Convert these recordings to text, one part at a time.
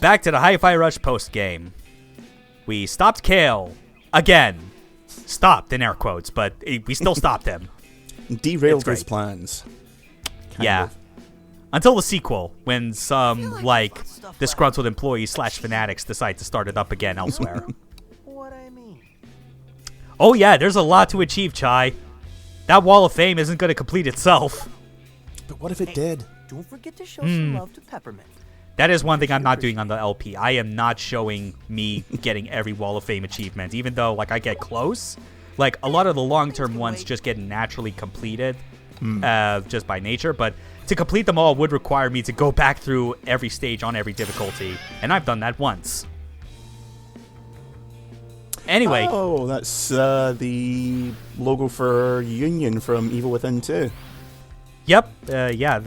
back to the Hi-Fi Rush post-game. We stopped Kale. Again. Stopped, in air quotes, but we still stopped him. Derailed his plans. Kind of. Until the sequel, when some, disgruntled employees / fanatics decide to start it up again elsewhere. What I mean. Oh yeah, there's a lot to achieve, Chai. That Wall of Fame isn't going to complete itself. But what if it did? Don't forget to show some love to Peppermint. That is one thing I'm not doing on the LP. I am not showing me getting every Wall of Fame achievement, even though, I get close. A lot of the long-term ones just get naturally completed, just by nature, but to complete them all would require me to go back through every stage on every difficulty, and I've done that once. Anyway. Oh, that's the logo for Union from Evil Within 2. Yep. Yep.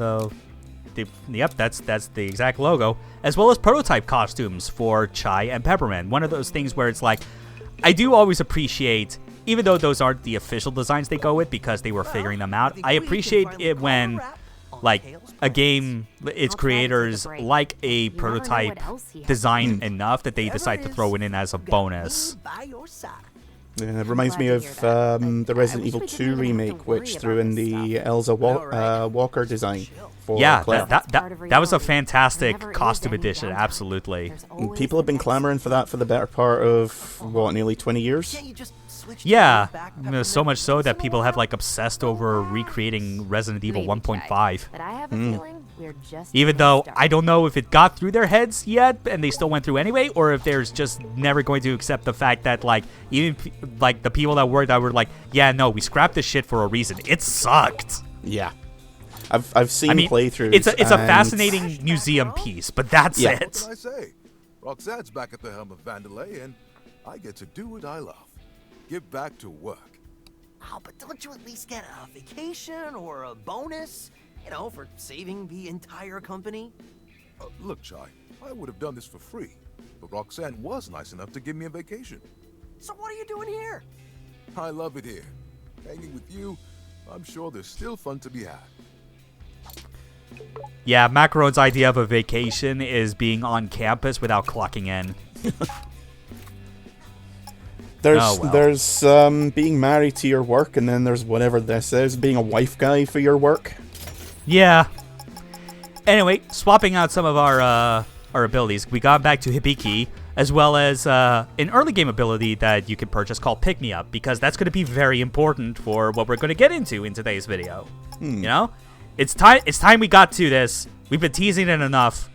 That's the exact logo, as well as prototype costumes for Chai and Peppermint. One of those things where it's I do always appreciate, even though those aren't the official designs they go with because they were figuring them out. I appreciate it when, a game, its creators like a prototype design enough that they decide to throw it in as a bonus. Yeah, it reminds me of the Resident Evil 2 remake, which threw in the Elsa Walker design for Claire. That was a fantastic costume addition, absolutely. People have been clamoring for that for the better part of, nearly 20 years? Yeah, so much so that people have obsessed over recreating Resident Evil 1.5. Even though I don't know if it got through their heads yet and they still went through anyway, or if there's just never going to accept the fact that even the people that were yeah, no, we scrapped this shit for a reason. It sucked. Yeah. I've seen playthroughs. It's a fascinating museum piece, but that's it. What can I say? Roxanne's back at the helm of Vandelay, and I get to do what I love. Get back to work. Oh, but don't you at least get a vacation or a bonus? For saving the entire company? Look, Chai, I would have done this for free, but Roxanne was nice enough to give me a vacation. So what are you doing here? I love it here. Hanging with you, I'm sure there's still fun to be had. Yeah, Macaron's idea of a vacation is being on campus without clocking in. There's being married to your work, and then there's whatever this is, being a wife guy for your work. Yeah. Anyway, swapping out some of our abilities, we got back to Hibiki, as well as an early game ability that you can purchase called Pick Me Up, because that's going to be very important for what we're going to get into in today's video. It's time we got to this. We've been teasing it enough.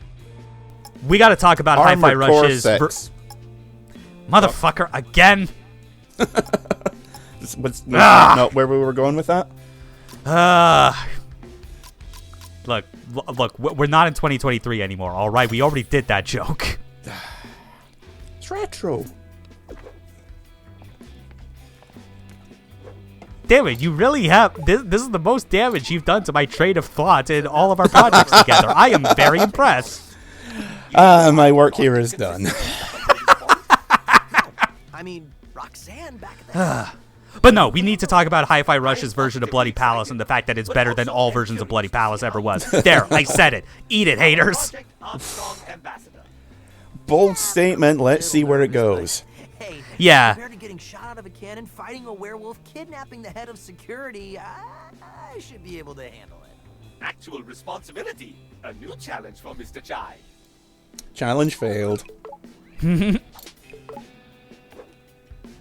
We got to talk about Hi-Fi Rush's motherfucker again. What's not where we were going with that? Look, we're not in 2023 anymore, all right? We already did that joke. It's retro. Damn it, you really have... This is the most damage you've done to my train of thought in all of our projects together. I am very impressed. My work here is done. I mean, Roxanne back at the... But no, we need to talk about Hi-Fi Rush's version of Bloody Palace and the fact that it's better than all versions of Bloody Palace ever was. There, I said it. Eat it, haters. Bold statement. Let's see where it goes. Hey, yeah. Compared to getting shot out of a cannon, fighting a werewolf, kidnapping the head of security, I should be able to handle it. Actual responsibility. A new challenge for Mr. Chai. Challenge failed.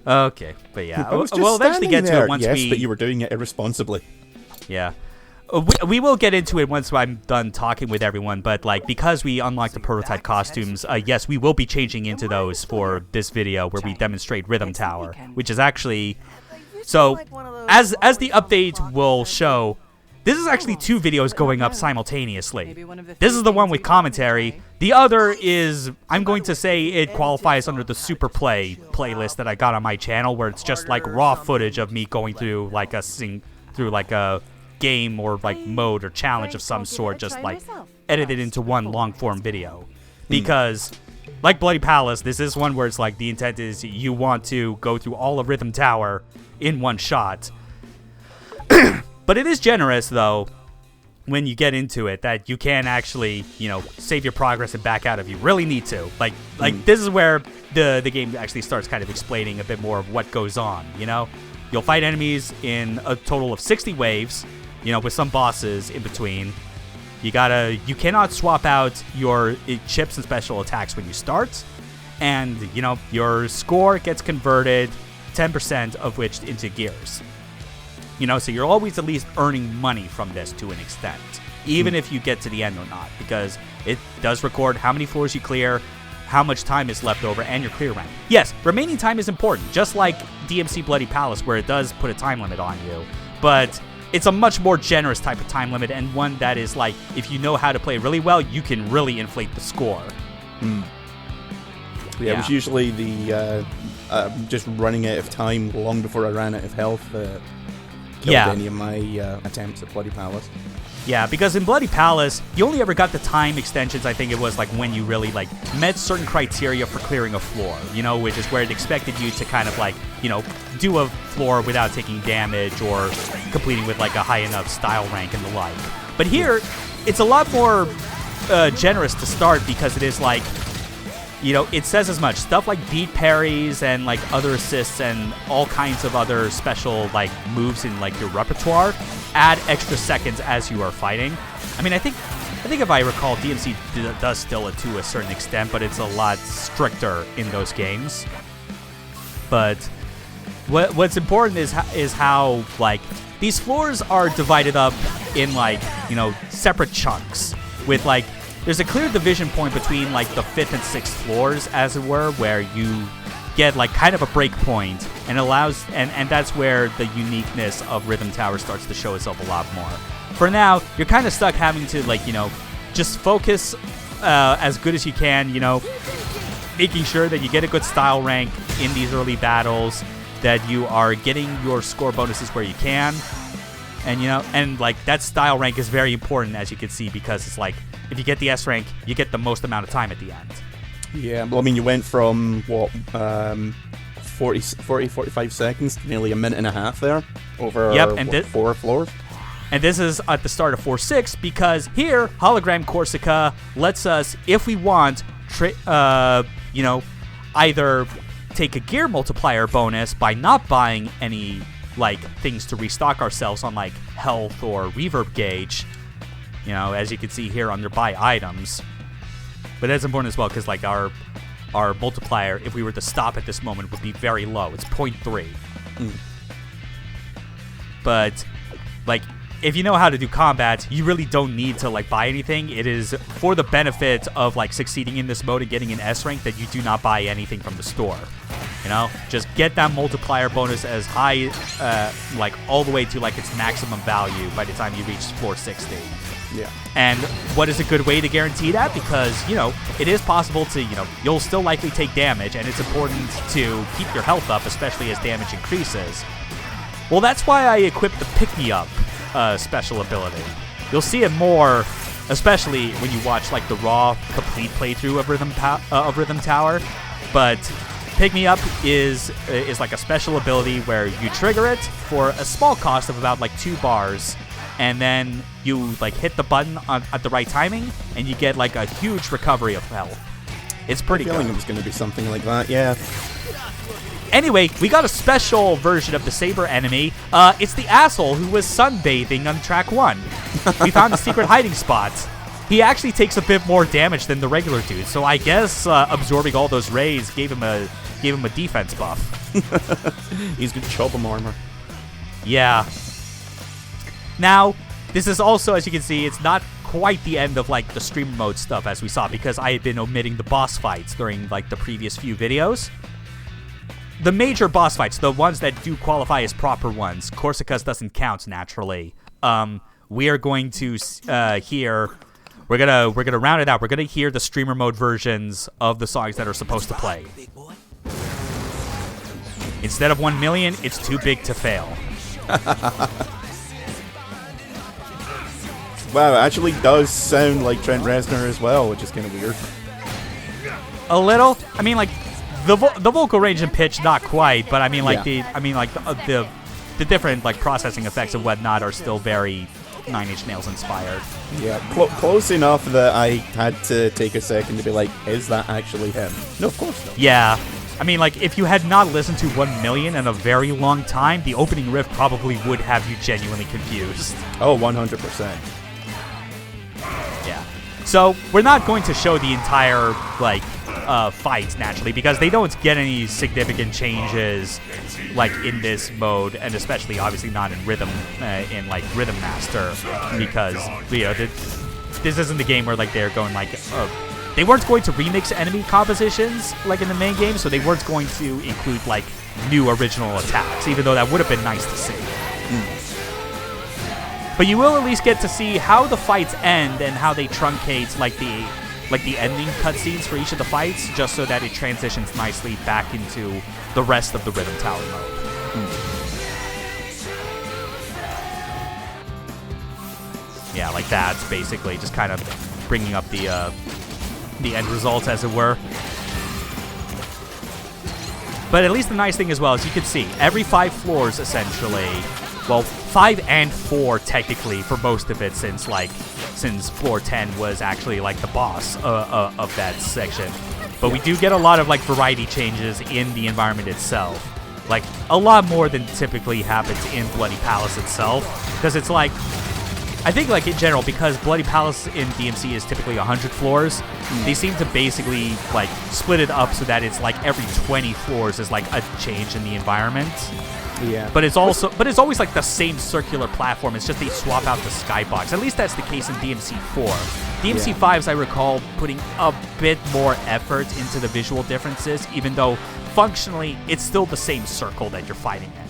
Okay, but yeah, we'll eventually get to it once yes, but you were doing it irresponsibly. Yeah. We will get into it once I'm done talking with everyone, but because we unlocked the prototype costumes, yes, we will be changing into those for this video where we demonstrate Rhythm Tower, which is actually... So, as the update will show, this is actually 2 videos going up simultaneously. This is the one with commentary. The other is, I'm going to say it qualifies under the Super Play playlist that I got on my channel, where it's just raw footage of me going through a game or mode or challenge of some sort, just edited into one long form video. Because like Bloody Palace, this is one where it's the intent is you want to go through all of Rhythm Tower in one shot. But it is generous, though, when you get into it that you can actually, save your progress and back out if you really need to. Like this is where the game actually starts kind of explaining a bit more of what goes on, You'll fight enemies in a total of 60 waves, with some bosses in between. You cannot swap out your chips and special attacks when you start. And, your score gets converted, 10% of which into gears. So you're always at least earning money from this to an extent, even if you get to the end or not, because it does record how many floors you clear, how much time is left over, and your clear rank. Yes, remaining time is important, just like DMC Bloody Palace, where it does put a time limit on you, but it's a much more generous type of time limit, and one that is like, if you know how to play really well, you can really inflate the score. Yeah, it was usually the just running out of time long before I ran out of health killed any of my attempts at Bloody Palace. Yeah, because in Bloody Palace, you only ever got the time extensions, I think it was, like, when you really, like, met certain criteria for clearing a floor, which is where it expected you to kind of, like, do a floor without taking damage or completing with, like, a high enough style rank and the like. But here, it's a lot more generous to start because it is, like, it says as much. Stuff like beat parries and, like, other assists and all kinds of other special, like, moves in, like, your repertoire add extra seconds as you are fighting. I mean, I think if I recall, DMC does still it to a certain extent, but it's a lot stricter in those games. But what's important is how, like, these floors are divided up in, like, separate chunks with, like, there's a clear division point between, like, the 5th and 6th floors, as it were, where you get, like, kind of a break point, and allows, and that's where the uniqueness of Rhythm Tower starts to show itself a lot more. For now, you're kind of stuck having to, like, just focus as good as you can, making sure that you get a good style rank in these early battles, that you are getting your score bonuses where you can, and, and, like, that style rank is very important, as you can see, because it's, like, if you get the S rank, you get the most amount of time at the end. Yeah, well, I mean, you went from, 45 seconds to nearly a minute and a half there over and 4 floors. And this is at the start of 4.6 because here, Hologram Corsica lets us, if we want, either take a gear multiplier bonus by not buying any, like, things to restock ourselves on, like, health or reverb gauge, as you can see here under buy items. But that's important as well because, like, our multiplier, if we were to stop at this moment, would be very low. It's 0.3. But, like, if you know how to do combat, you really don't need to, like, buy anything. It is for the benefit of, like, succeeding in this mode and getting an S rank that you do not buy anything from the store. Just get that multiplier bonus as high, like, all the way to, like, its maximum value by the time you reach 460. Yeah. And what is a good way to guarantee that? Because, it is possible to, you'll still likely take damage, and it's important to keep your health up, especially as damage increases. Well, that's why I equipped the pick-me-up special ability. You'll see it more, especially when you watch, like, the raw, complete playthrough of Rhythm Tower. But pick-me-up is like a special ability where you trigger it for a small cost of about, like, 2 bars, and then you, like, hit the button at the right timing, and you get, like, a huge recovery of health. It's pretty good. I feel like it was going to be something like that, yeah. Anyway, we got a special version of the Saber enemy. It's the asshole who was sunbathing on track 1. We found a secret hiding spot. He actually takes a bit more damage than the regular dude, so I guess absorbing all those rays gave him a defense buff. He's gonna chop him armor. Yeah. Now, this is also, as you can see, it's not quite the end of, like, the streamer mode stuff as we saw, because I had been omitting the boss fights during, like, the previous few videos. The major boss fights, the ones that do qualify as proper ones, Corsica's doesn't count naturally. We are going to hear, we're gonna round it out. We're gonna hear the streamer mode versions of the songs that are supposed to play. Instead of 1 million, it's too big to fail. Wow, it actually does sound like Trent Reznor as well, which is kind of weird. A little. I mean, like, the vocal range and pitch, not quite, but I mean, like, the different, like, processing effects and whatnot are still very Nine Inch Nails inspired. Yeah, close enough that I had to take a second to be like, is that actually him? No, of course not. Yeah. I mean, like, if you had not listened to 1 Million in a very long time, the opening riff probably would have you genuinely confused. Oh, 100%. Yeah. So, we're not going to show the entire, like, fights, naturally, because they don't get any significant changes, like, in this mode, and especially, obviously, not in Rhythm Master, because, you know, this isn't the game where, like, they're going, like, they weren't going to remix enemy compositions, like, in the main game, so they weren't going to include, like, new original attacks, even though that would have been nice to see. But you will at least get to see how the fights end and how they truncate, like the ending cutscenes for each of the fights, just so that it transitions nicely back into the rest of the Rhythm Tower mode. Yeah, like that's basically just kind of bringing up the end results, as it were. But at least the nice thing as well is you can see every 5 floors, essentially. Well, 5 and 4 technically for most of it, since floor 10 was actually like the boss of that section. But we do get a lot of like variety changes in the environment itself, like a lot more than typically happens in Bloody Palace itself, because it's like, I think, like, in general, because Bloody Palace in DMC is typically 100 floors, they seem to basically, like, split it up so that it's, like, every 20 floors is, like, a change in the environment. Yeah. But it's always, like, the same circular platform. It's just they swap out the skybox. At least that's the case in DMC 4. DMC 5, as I recall, putting a bit more effort into the visual differences, even though, functionally, it's still the same circle that you're fighting in.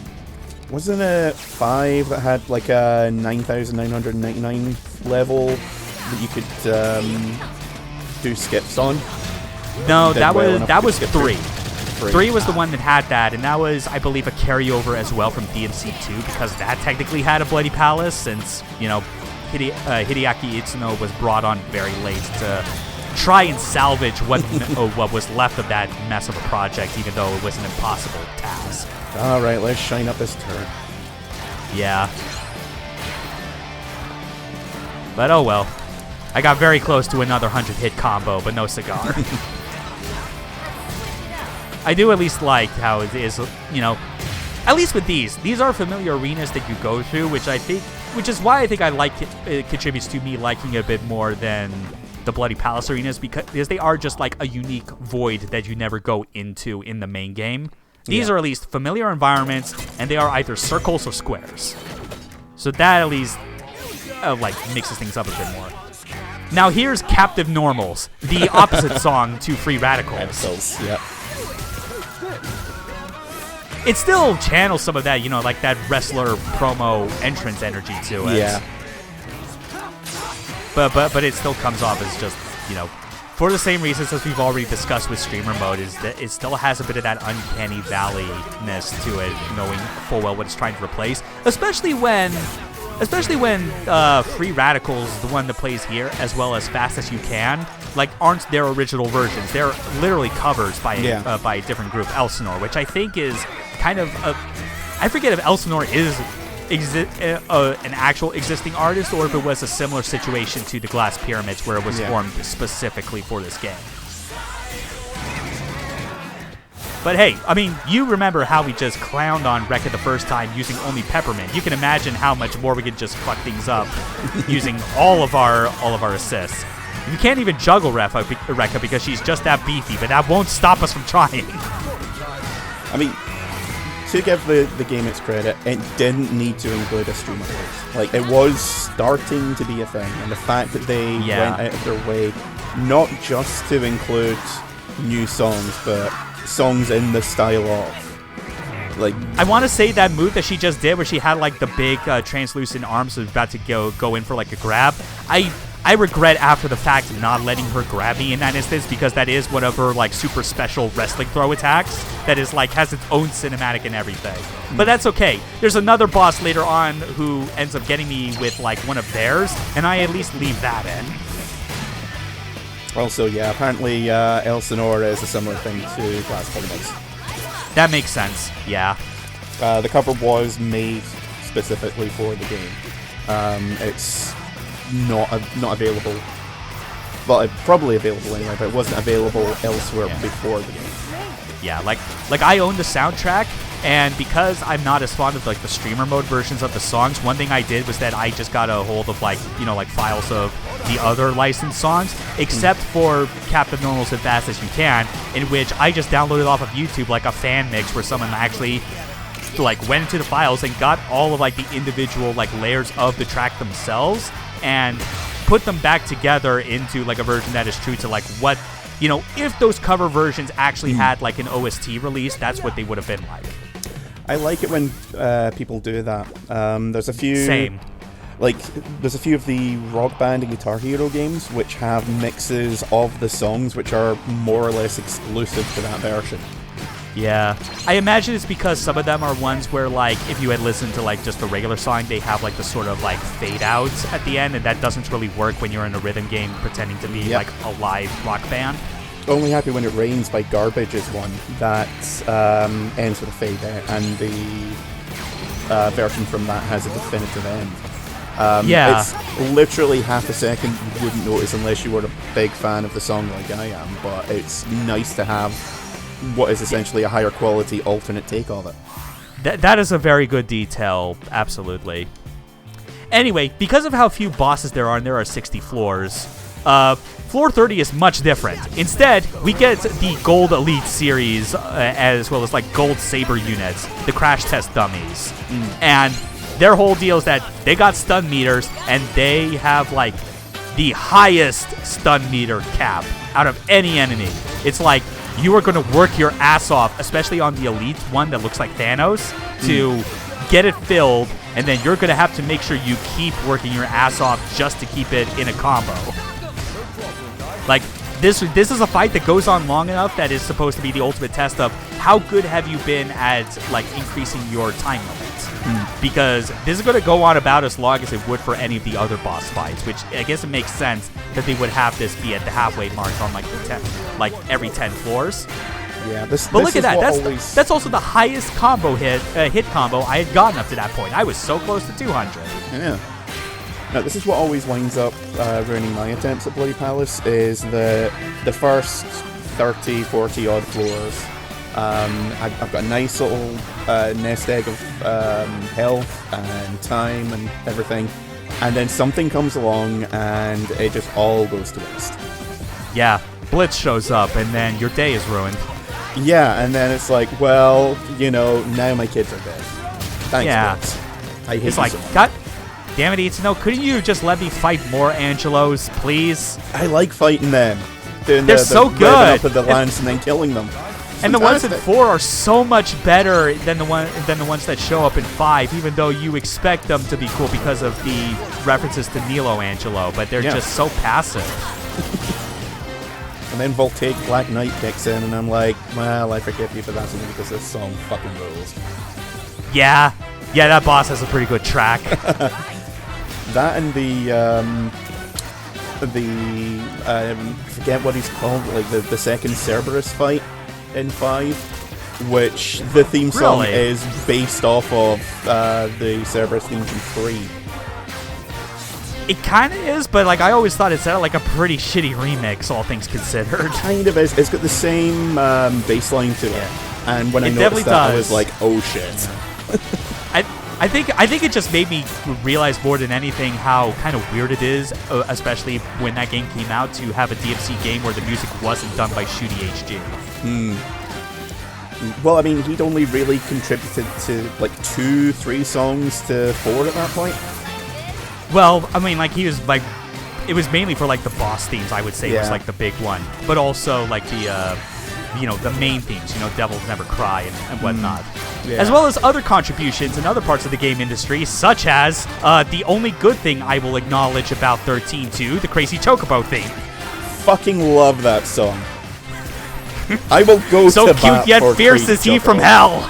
Wasn't it 5 that had like a 9,999 level that you could do skips on? No, that was 3. 3 was the one that had that, and that was, I believe, a carryover as well from DMC 2, because that technically had a Bloody Palace, since, you know, Hideaki Itsuno was brought on very late to try and salvage what was left of that mess of a project, even though it was an impossible task. Alright, let's shine up this turret. Yeah. But oh well. I got very close to another 100-hit combo, but no cigar. I do at least like how it is, you know, at least with these are familiar arenas that you go through, which is why I think I like it contributes to me liking it a bit more than the Bloody Palace arenas, because they are just like a unique void that you never go into in the main game. These are at least familiar environments, and they are either circles or squares. So that at least like mixes things up a bit more. Now here's Captive Normals, the opposite song to Free Radicals. Yep. It still channels some of that, you know, like that wrestler promo entrance energy to it. Yeah. But it still comes off as just, you know, for the same reasons as we've already discussed with streamer mode, is that it still has a bit of that uncanny valley-ness to it, knowing full well what it's trying to replace. Especially when Free Radicals, the one that plays here, as well as Fast As You Can, like, aren't their original versions. They're literally covers by a different group, Elsinore, which I think is kind of I forget if Elsinore is an actual existing artist, or if it was a similar situation to the Glass Pyramids, where it was formed specifically for this game. But hey, I mean, you remember how we just clowned on Rekka the first time using only Peppermint. You can imagine how much more we could just fuck things up using all of our assists. You can't even juggle Rekka because she's just that beefy, but that won't stop us from trying. I mean, to give the game its credit, it didn't need to include a streamer voice. Like, it was starting to be a thing, and the fact that they went out of their way not just to include new songs, but songs in the style of, like, I want to say that move that she just did, where she had like the big translucent arms, so about to go in for like a grab. I regret after the fact not letting her grab me in that instance, because that is one of her like super special wrestling throw attacks that is like has its own cinematic and everything. But that's okay. There's another boss later on who ends up getting me with like one of theirs, and I at least leave that in. Also, yeah, apparently Elsinore is a similar thing to Glass Pyramids. That makes sense, yeah. The cover was made specifically for the game. It's not available. Well, probably available anyway, but it wasn't available elsewhere before the game. Yeah, like I own the soundtrack, and because I'm not as fond of like the streamer mode versions of the songs, one thing I did was that I just got a hold of like files of the other licensed songs, except for Captain Normal's As Fast As You Can, in which I just downloaded off of YouTube like a fan mix where someone actually like went into the files and got all of like the individual like layers of the track themselves and put them back together into like a version that is true to like what, if those cover versions actually had like an OST release, that's what they would have been like. I like it when people do that. There's a few... Same. Like, there's a few of the Rock Band and Guitar Hero games which have mixes of the songs which are more or less exclusive to that version. Yeah. I imagine it's because some of them are ones where, like, if you had listened to, like, just the regular song, they have, like, the sort of, like, fade-outs at the end, and that doesn't really work when you're in a rhythm game pretending to be, like, a live rock band. Only Happy When It Rains by Garbage is one that ends with a fade-out, and the version from that has a definitive end. It's literally half a second you wouldn't notice unless you were a big fan of the song like I am, but it's nice to have what is essentially a higher quality alternate take of it. That is a very good detail, absolutely. Anyway, because of how few bosses there are, and there are 60 floors, Floor 30 is much different. Instead, we get the Gold Elite series, as well as like Gold Saber units, the crash test dummies. And their whole deal is that they got stun meters, and they have like the highest stun meter cap out of any enemy. It's like you are going to work your ass off, especially on the Elite one that looks like Thanos, to get it filled, and then you're going to have to make sure you keep working your ass off just to keep it in a combo. Like, this is a fight that goes on long enough that is supposed to be the ultimate test of how good have you been at, like, increasing your time limits. Because this is going to go on about as long as it would for any of the other boss fights, which I guess it makes sense that they would have this be at the halfway mark on, like, every 10 floors. Yeah, but look at that. That's also the highest combo hit combo I had gotten up to that point. I was so close to 200. Yeah. Now, this is what always winds up ruining my attempts at Bloody Palace, is the first 30, 40 odd floors. I've got a nice little nest egg of health and time and everything, and then something comes along and it just all goes to waste. Yeah, Blitz shows up and then your day is ruined. Yeah, and then it's like, well, now my kids are dead. Thanks, Blitz. I hate it's like, so much. God damn it, Itsuno, couldn't you just let me fight more Angelos, please? I like fighting them. They're so good. Up at the lance and then killing them. And the ones in 4 are so much better than the ones that show up in 5, even though you expect them to be cool because of the references to Nilo Angelo, but they're just so passive. And then Voltaic Black Knight kicks in, and I'm like, well, I forgive you for that simply because this song fucking rules. Yeah, that boss has a pretty good track. That and forget what he's called, like the second Cerberus fight in 5, which the theme song is based off of the Cerberus theme from 3. It kind of is, but like I always thought it sounded like a pretty shitty remix, all things considered. Kind of is. It's got the same bass line to it, and when I noticed that, I was like, "Oh shit!" I think it just made me realize more than anything how kind of weird it is, especially when that game came out, to have a DMC game where the music wasn't done by Shooty HG. Well, I mean, he'd only really contributed to like 2-3 songs to 4 at that point. Well, I mean, like he was like, it was mainly for like the boss themes, I would say, was like the big one, but also like the the main themes, Devils Never Cry and whatnot, as well as other contributions in other parts of the game industry, such as the only good thing I will acknowledge about 13-2, the Crazy Chocobo theme. Fucking love that song. I will go so to cute bat yet for fierce is he Chocobo. from hell.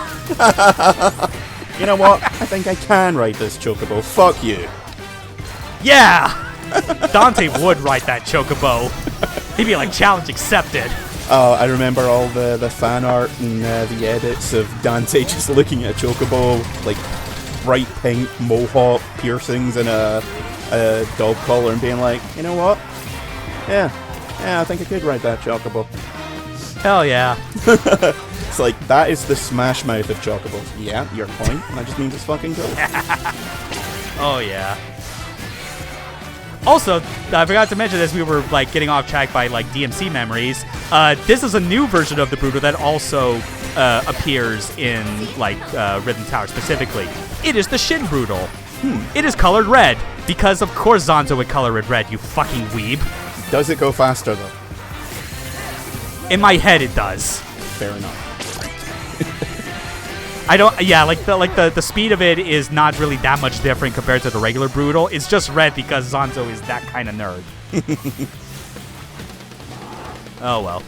You know what? I think I can write this Chocobo. Fuck you. Yeah! Dante would write that Chocobo. He'd be like, challenge accepted. Oh, I remember all the fan art and the edits of Dante just looking at a Chocobo, like, bright pink mohawk piercings and a dog collar and being like, you know what? Yeah, I think I could ride that chocobo. Hell yeah. It's like, that is the Smash Mouth of chocobos. Yeah, your point. That just means it's fucking cool. Oh yeah. Also, I forgot to mention this, we were like getting off track by like DMC memories. This is a new version of the Brutal that also appears in like Rhythm Tower specifically. It is the Shin Brutal. It is colored red, because of course Zanzo would color it red, you fucking weeb. Does it go faster though? In my head it does. Fair enough. The speed of it is not really that much different compared to the regular Brutal. It's just red because Zanzo is that kind of nerd. Oh well.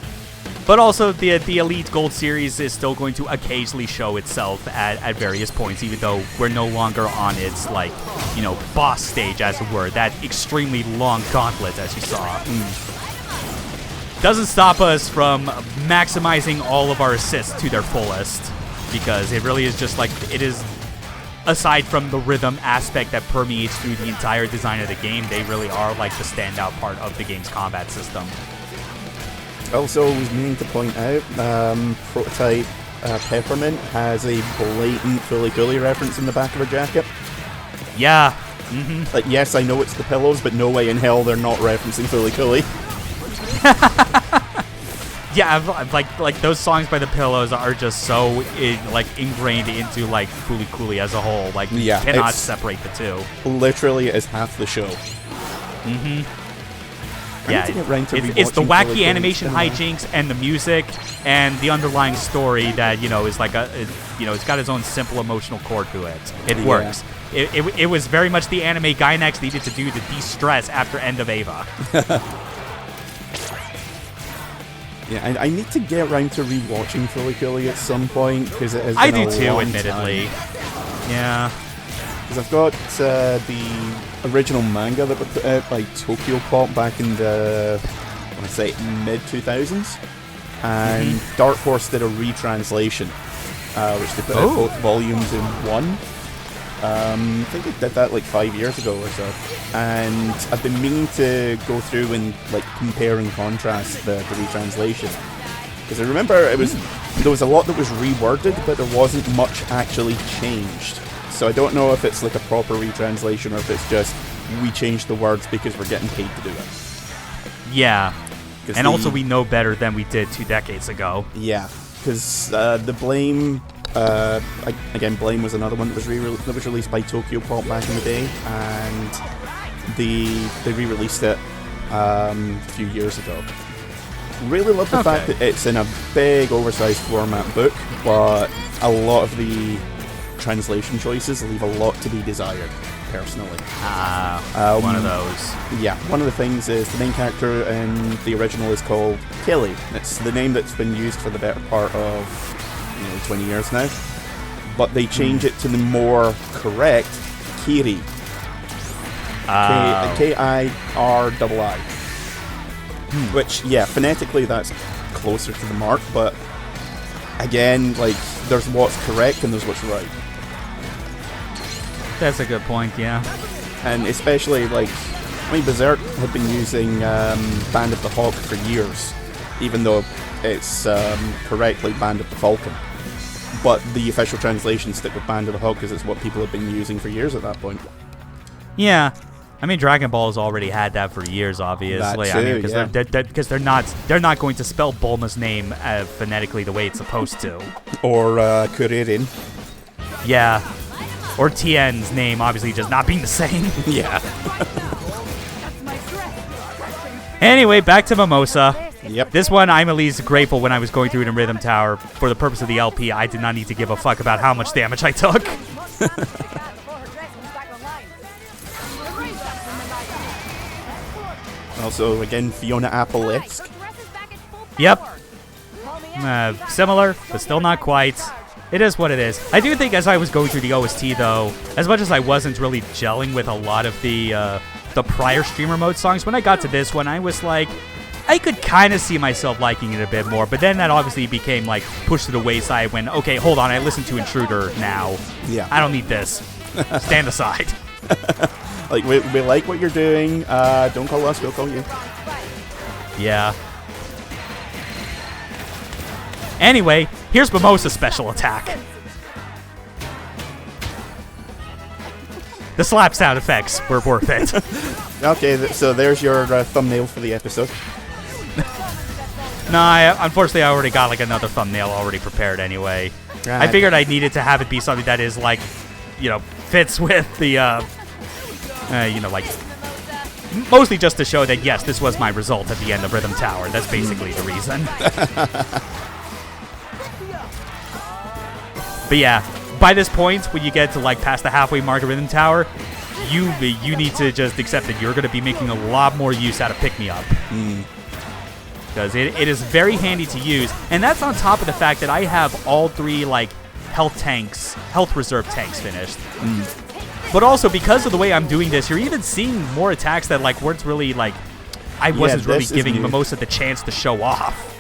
But also, the Elite Gold Series is still going to occasionally show itself at various points, even though we're no longer on its, like, you know, boss stage, as it were. That extremely long gauntlet, as you saw. Doesn't stop us from maximizing all of our assists to their fullest, because it really is just like, it is, aside from the rhythm aspect that permeates through the entire design of the game, they really are like the standout part of the game's combat system. Also, I was meaning to point out, Prototype Peppermint has a blatant Fooly Cooly reference in the back of her jacket. Yeah. Like, yes, I know it's the Pillows, but no way in hell they're not referencing Fooly Cooly. Yeah, like those songs by the Pillows are just so ingrained into like Fooly Cooly as a whole. Like, you cannot separate the two. Literally, it is half the show. Yeah, it's the wacky animation hijinks and the music and the underlying story that, you know, is like it's got its own simple emotional core to it. It works. It was very much the anime Gainax needed to do to de-stress after End of Eva. Yeah, I need to get around to rewatching Fooly Cooly at some point, because it has been I do a too, long admittedly. time. Yeah. Because I've got the original manga that was put out by Tokyo Pop back in the, I want to say, mid-2000s. And Dark Horse did a retranslation, which they put out both volumes in one. I think they did that like 5 years ago or so. And I've been meaning to go through and like compare and contrast the retranslation. Because I remember there was a lot that was reworded, but there wasn't much actually changed. So I don't know if it's like a proper retranslation or if it's just we changed the words because we're getting paid to do it. Yeah. And also we know better than we did 2 decades ago. Yeah. Because the Blame... again, Blame was another one that was released by Tokyo Pop back in the day, and they re-released it a few years ago. Really love the fact that it's in a big, oversized format book, but a lot of the translation choices leave a lot to be desired, personally. One of those. Yeah, one of the things is the main character in the original is called Kelly. It's the name that's been used for the better part of 20 years now. But they change it to the more correct Kiri. Kirii. Which, yeah, phonetically that's closer to the mark, but again, like, there's what's correct and there's what's right. That's a good point, yeah. And especially, like, I mean, Berserk had been using Band of the Hawk for years, even though it's correctly Band of the Falcon. But the official translations stick with Band of the Hawk because it's what people have been using for years at that point. Yeah. I mean, Dragon Ball has already had that for years, obviously. Because they're not going to spell Bulma's name phonetically the way it's supposed to. Or Kuririn. Yeah. Or Tien's name obviously just not being the same. Yeah. Anyway, back to Mimosa. Yep. This one, I'm at least grateful when I was going through it in Rhythm Tower. For the purpose of the LP, I did not need to give a fuck about how much damage I took. Also, again, Fiona Apple-esque. Yep. Similar, but still not quite. It is what it is. I do think as I was going through the OST, though, as much as I wasn't really gelling with a lot of the prior streamer mode songs, when I got to this one, I was like, I could kind of see myself liking it a bit more, but then that obviously became, like, pushed to the wayside when, okay, hold on, I listen to Intruder now. Yeah. I don't need this. Stand aside. Like, we like what you're doing. Don't call us, we'll call you. Yeah. Anyway, here's Mimosa's special attack. The slap sound effects were worth it. Okay, so there's your thumbnail for the episode. No, unfortunately, I already got like another thumbnail already prepared anyway. Right. I figured I needed to have it be something that is like, fits with the, like, mostly just to show that, yes, this was my result at the end of Rhythm Tower. That's basically the reason. But yeah, by this point, when you get to like past the halfway mark of Rhythm Tower, you need to just accept that you're going to be making a lot more use out of pick-me-up. Because it is very handy to use, and that's on top of the fact that I have all 3 like health reserve tanks finished. But also because of the way I'm doing this, you're even seeing more attacks that like weren't really like I wasn't really giving Mimosa the chance to show off.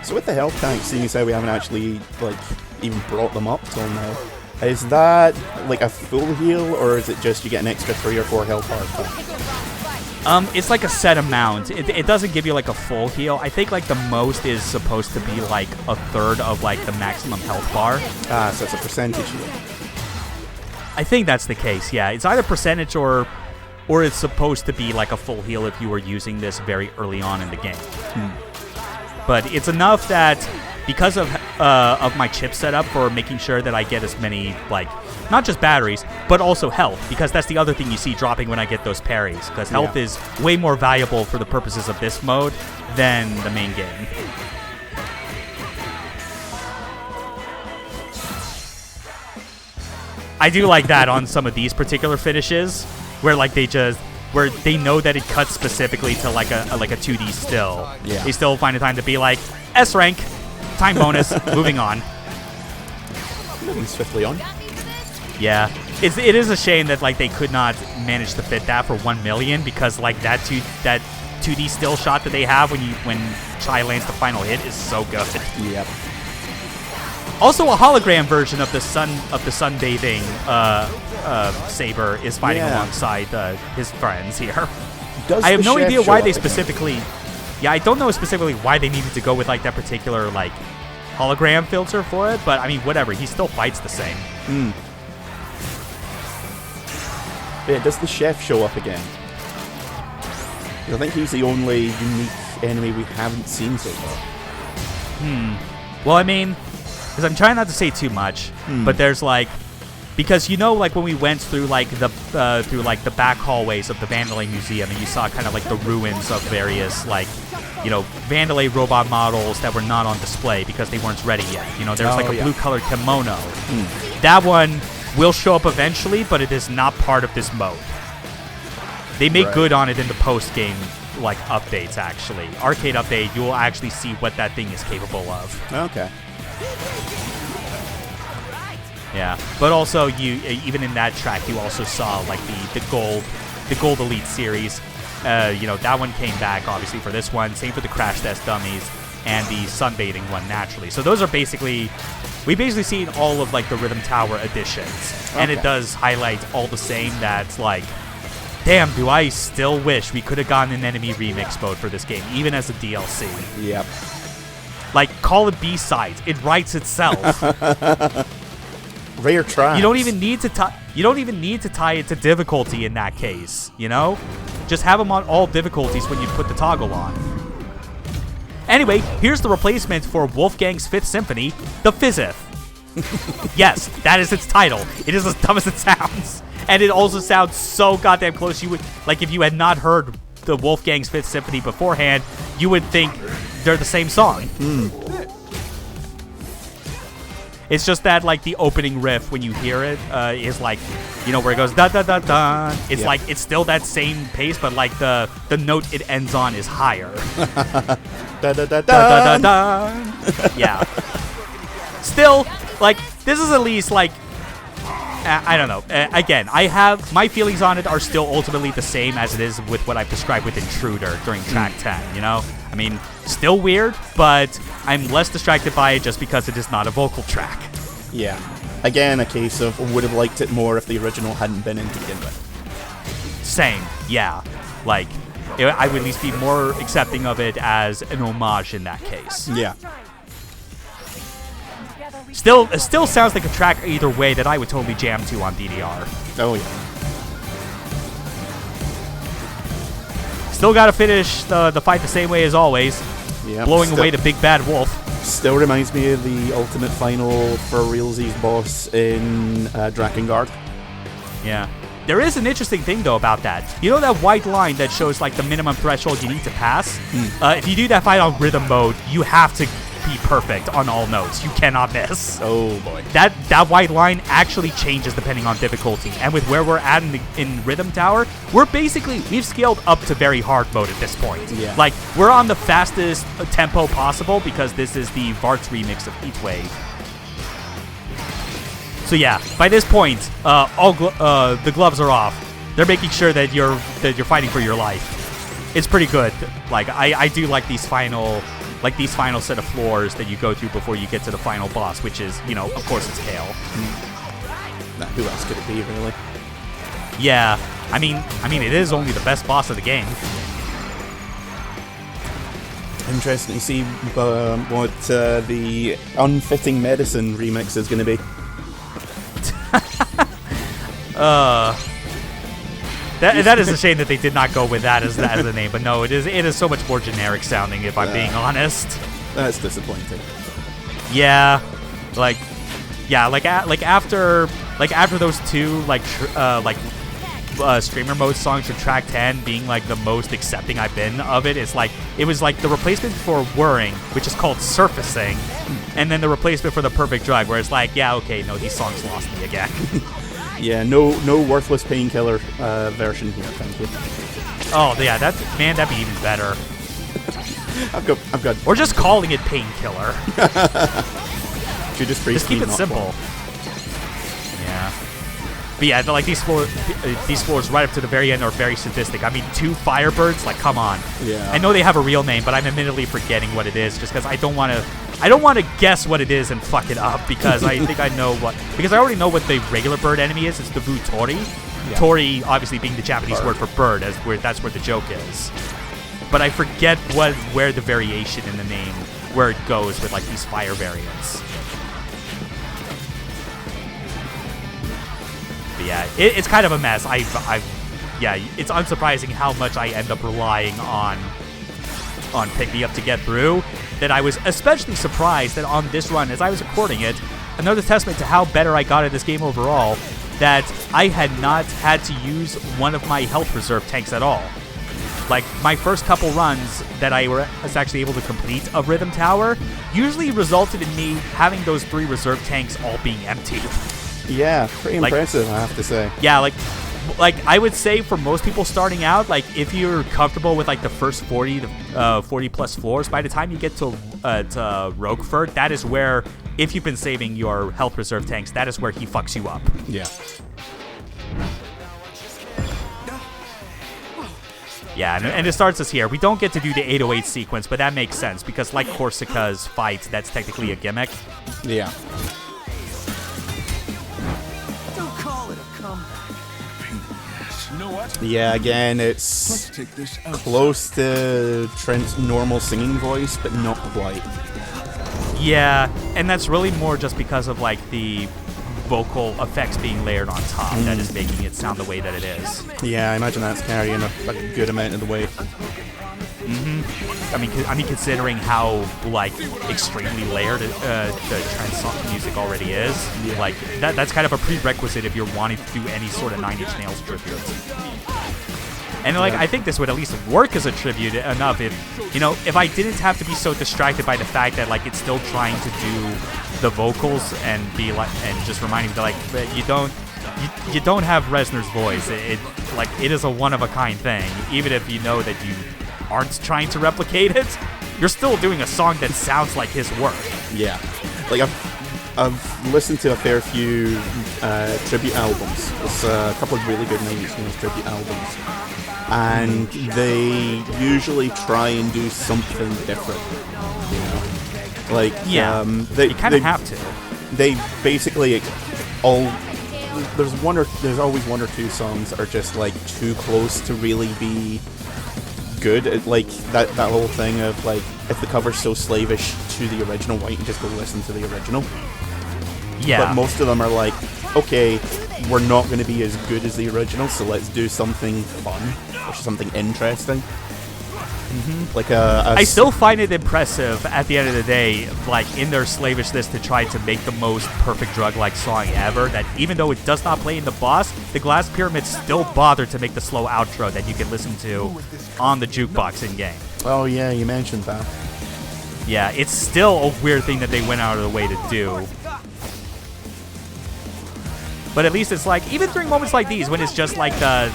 So with the health tanks, seeing as how we haven't actually like even brought them up till now, is that like a full heal, or is it just you get an extra 3 or 4 health bars? It's like a set amount. It doesn't give you like a full heal. I think like the most is supposed to be like a third of like the maximum health bar. So it's a percentage heal. I think that's the case. Yeah, it's either percentage or it's supposed to be like a full heal if you were using this very early on in the game. But it's enough that because of my chip setup for making sure that I get as many, like, not just batteries, but also health, because that's the other thing you see dropping when I get those parries, because health is way more valuable for the purposes of this mode than the main game. I do like that on some of these particular finishes, where like where they know that it cuts specifically to like a 2D still. Yeah. They still find a time to be like, S rank, time bonus, moving on. Moving swiftly on. Yeah. It is a shame that like they could not manage to fit that for 1 million, because like that 2D still shot that they have when Chai lands the final hit is so good. Yep. Also, a hologram version of the sunbathing Saber is fighting alongside his friends here. I have no idea why they specifically. Yeah, I don't know specifically why they needed to go with like that particular like hologram filter for it, but I mean, whatever. He still fights the same. Yeah, does the chef show up again? I think he's the only unique enemy we haven't seen so far. Well, I mean, because I'm trying not to say too much, but there's like, because like when we went through like the back hallways of the Vandalay Museum, and you saw kind of like the ruins of various like, Vandalay robot models that were not on display because they weren't ready yet. There's like a blue-colored kimono. That one will show up eventually, but it is not part of this mode. They make good on it in the post-game like updates. Actually, arcade update, you will actually see what that thing is capable of. Okay. Yeah, but also even in that track, you also saw like the gold elite series. That one came back obviously for this one. Same for the crash test dummies and the sunbathing one naturally. So those are we basically seen all of like the Rhythm Tower editions, and it does highlight all the same that like, damn, do I still wish we could have gotten an enemy remix mode for this game, even as a DLC. Yep. Like, call it B-sides. It writes itself. Rare tracks. You don't even need to tie it to difficulty in that case, Just have them on all difficulties when you put the toggle on. Anyway, here's the replacement for Wolfgang's 5th Symphony, the Fizzith. Yes, that is its title. It is as dumb as it sounds. And it also sounds so goddamn close. You would, like, if you had not heard the Wolfgang's 5th Symphony beforehand, you would think they're the same song. It's just that, like, the opening riff, when you hear it, is like, where it goes da-da-da-da. It's like, it's still that same pace, but, like, the note it ends on is higher. Da-da-da-da. Yeah. Still, like, this is at least, like, I don't know. Again, my feelings on it are still ultimately the same as it is with what I described with Intruder during track 10, I mean, still weird, but I'm less distracted by it just because it is not a vocal track. Yeah. Again, a case of would have liked it more if the original hadn't been in to begin with. Same, yeah. Like, I would at least be more accepting of it as an homage in that case. Yeah. Still, it still sounds like a track either way that I would totally jam to on DDR. Oh, yeah. Still got to finish the fight the same way as always. Yeah. Blowing away the big bad wolf. Still reminds me of the ultimate final for realsies boss in Drakengard. Yeah. There is an interesting thing, though, about that. You know that white line that shows, like, the minimum threshold you need to pass? If you do that fight on rhythm mode, you have to be perfect on all notes. You cannot miss. Oh, boy. That white line actually changes depending on difficulty. And with where we're at in Rhythm Tower, we've scaled up to very hard mode at this point. Yeah. Like, we're on the fastest tempo possible because this is the Vart's remix of Heatwave. So yeah, by this point, the gloves are off. They're making sure that you're fighting for your life. It's pretty good. Like I do like these final set of floors that you go through before you get to the final boss, which is, of course, it's Kale. Nah, who else could it be, really? Yeah, I mean, it is only the best boss of the game. Interesting to see what the Unfitting Medicine remix is going to be. That is a shame that they did not go with that as the name, but no, it is so much more generic sounding, if I'm being honest. That's disappointing. Yeah, after those two streamer mode songs for track 10 being like the most accepting I've been of it, it was like the replacement for Whirring, which is called Surfacing, and then the replacement for the Perfect Drug, where it's like, yeah, okay, no, these songs lost me again. Yeah, no worthless painkiller version here, thank you. Oh yeah, that'd be even better. I've got. Or just calling it Painkiller. Just keep it simple. Yeah. But yeah, like these floors right up to the very end are very sadistic. I mean, 2 Firebirds, like, come on. Yeah. I know they have a real name, but I'm admittedly forgetting what it is, just because I don't want to guess what it is and fuck it up, because I think I know because I already know what the regular bird enemy is. It's the Vu Tori. Yeah. Tori, obviously, being the Japanese word for bird, that's where the joke is. But I forget where the variation in the name, where it goes with like these fire variants. But yeah, it's kind of a mess. It's unsurprising how much I end up relying on Pick Me Up to get through. That I was especially surprised that on this run, as I was recording it, another testament to how better I got at this game overall, that I had not had to use one of my health reserve tanks at all. Like, my first couple runs that I was actually able to complete of Rhythm Tower usually resulted in me having those 3 reserve tanks all being empty. Yeah, pretty impressive, I have to say. Yeah, like I would say for most people starting out, like, if you're comfortable with like the first 40 plus floors, by the time you get to Rogueford, that is where, if you've been saving your health reserve tanks, that is where he fucks you up. Yeah. Yeah, and it starts us here. We don't get to do the 808 sequence, but that makes sense, because like Corsica's fight, that's technically a gimmick. Yeah. Don't call it a comeback. You know what? Yeah, again, it's close to Trent's normal singing voice, but not quite. Yeah, and that's really more just because of like the vocal effects being layered on top that is making it sound the way that it is. Yeah, I imagine that's carrying a good amount of the weight. I mean, considering how like extremely layered the Trent song music already is, like that's kind of a prerequisite if you're wanting to do any sort of Nine Inch Nails tribute. And like, I think this would at least work as a tribute enough if I didn't have to be so distracted by the fact that like it's still trying to do the vocals and be like, and just reminding me that like you don't have Reznor's voice. It is a one-of-a-kind thing. Even if you know that you aren't trying to replicate it, you're still doing a song that sounds like his work. Yeah, like I've listened to a fair few tribute albums. There's a couple of really good Nine Inch Nails tribute albums, and they usually try and do something different. Like, you kind of have to. They basically there's always one or two songs that are just like too close to really be good. Like that whole thing of like, if the cover's so slavish to the original, why don't you just go listen to the original? Yeah. But most of them are like, okay, we're not going to be as good as the original, so let's do something fun or something interesting. Like I still find it impressive at the end of the day, like in their slavishness to try to make the most perfect drug-like song ever, that even though it does not play in the boss, the Glass Pyramid still bothered to make the slow outro that you can listen to on the jukebox in-game. Oh yeah, you mentioned that. Yeah, it's still a weird thing that they went out of the way to do. But at least it's like, even during moments like these, when it's just like the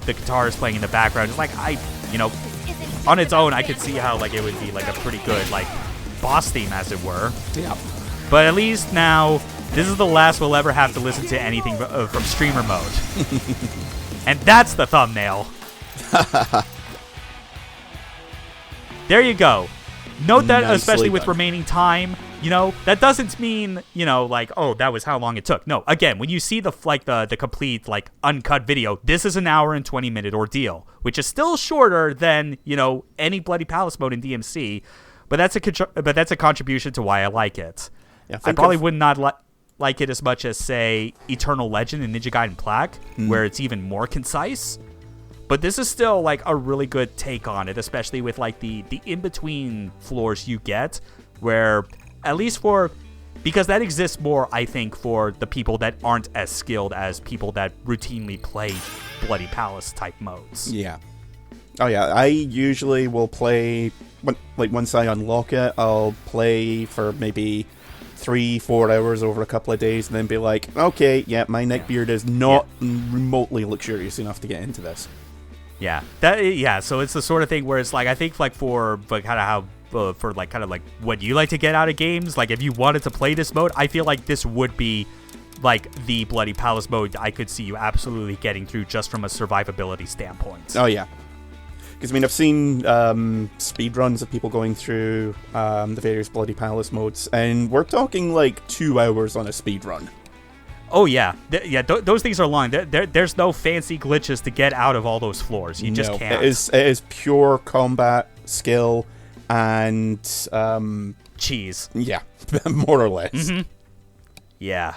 guitar is playing in the background, it's like, on its own, I could see how like it would be like a pretty good like boss theme, as it were. Yeah. But at least now, this is the last we'll ever have to listen to anything from streamer mode. And that's the thumbnail. There you go. Note that, especially with remaining time, that doesn't mean, like, oh, that was how long it took. No, again, when you see the complete, like, uncut video, this is an hour and 20-minute ordeal, which is still shorter than, any Bloody Palace mode in DMC, but that's a contribution to why I like it. Yeah, I probably would not like it as much as, say, Eternal Legend and Ninja Gaiden Plague, where it's even more concise. But this is still, like, a really good take on it, especially with, like, the in-between floors you get, where, at least because that exists more, I think, for the people that aren't as skilled as people that routinely play Bloody Palace-type modes. Yeah. Oh, yeah, I usually will play, once I unlock it, I'll play for maybe 3-4 hours over a couple of days, and then be like, okay, yeah, my neckbeard is not remotely luxurious enough to get into this. Yeah, so it's the sort of thing where it's like, I think like for kind of like what you like to get out of games, like if you wanted to play this mode, I feel like this would be like the Bloody Palace mode I could see you absolutely getting through just from a survivability standpoint. Oh yeah, because I mean, I've seen speedruns of people going through the various Bloody Palace modes, and we're talking like 2 hours on a speedrun. Oh yeah, those things are long. There's no fancy glitches to get out of all those floors. You just can't. It is pure combat skill and cheese. Yeah, more or less. Mm-hmm. Yeah.